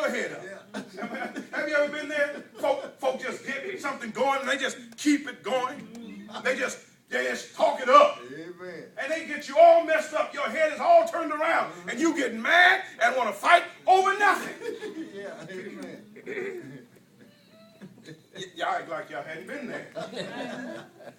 your head up. Have you ever been there? Folk just get something going and they just keep it going. They just talk it up. Amen. And they get you all messed up. Your head is all turned around. And you get mad and want to fight over nothing. Yeah, amen. Y'all act like y'all hadn't been there.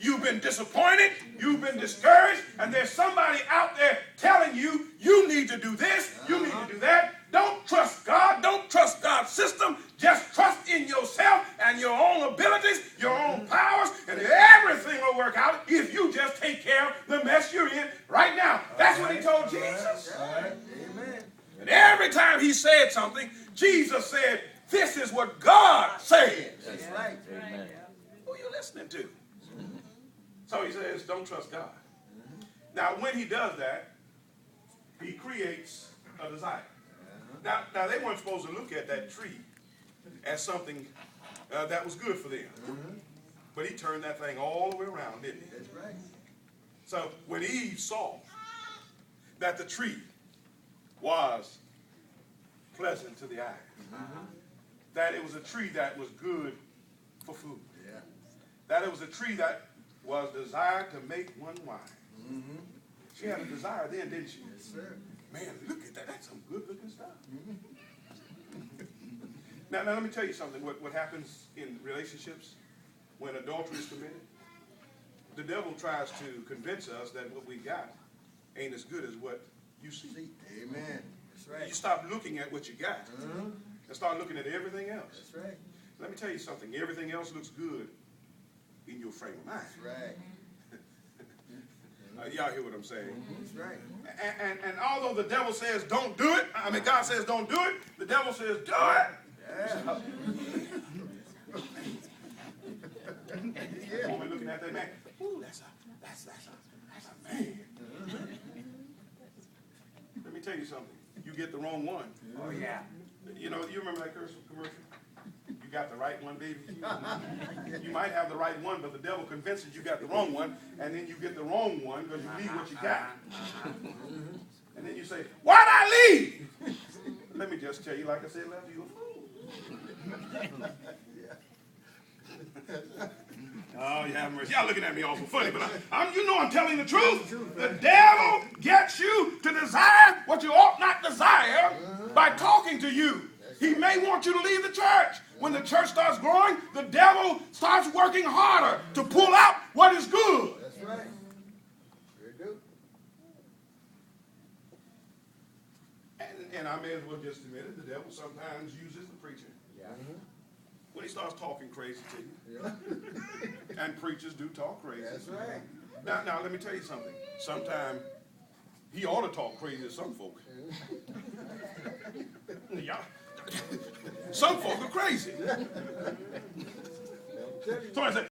You've been disappointed. You've been discouraged. And there's somebody out there telling you, you need to do this. You need to do that. Don't trust God. Don't trust God's system. Just trust in yourself and your own abilities, your own powers, and everything will work out if you just take care of the mess you're in right now. That's what he told Jesus. Amen. And every time he said something, Jesus said, this is what God said. That's right. Amen. Who are you listening to? So he says, don't trust God. Now, when he does that, he creates a desire. Now they weren't supposed to look at that tree as something that was good for them. But he turned that thing all the way around, didn't he? That's right. So when Eve saw that the tree was pleasant to the eye, that it was a tree that was good for food, Yeah. that it was a tree that was desired to make one wise. She had a desire then, didn't she? Yes, sir. Man, look at that. That's some good-looking stuff. Now, let me tell you something. What happens in relationships when adultery is committed? The devil tries to convince us that what we got ain't as good as what you see. Amen. That's right. You stop looking at what you got and start looking at everything else. That's right. Let me tell you something. Everything else looks good in your frame of mind. That's right. Y'all hear what I'm saying? That's right. And although the devil says don't do it, I mean God says don't do it, the devil says do it. Yeah. Yeah. Woman looking at that man. Ooh, that's a man. Let me tell you something. You get the wrong one. Oh, yeah. You know, you remember that commercial? You got the right one, baby. You might have the right one, but the devil convinces you got the wrong one, and then you get the wrong one because you leave what you got. And then you say, why'd I leave? Let me just tell you, like I said, love you a fool. Oh, you have mercy. Y'all looking at me awful funny, but I'm telling the truth. The devil gets you to desire what you ought not desire by talking to you. He may want you to leave the church. When the church starts growing, the devil starts working harder to pull out what is good. That's right. Sure do. And I may as well just admit it, the devil sometimes uses the preacher. Yeah. When he starts talking crazy to you. Yeah. And preachers do talk crazy. That's right. Now let me tell you something. Sometimes he ought to talk crazy to some folk. Yeah. Some folk are crazy. Somebody say,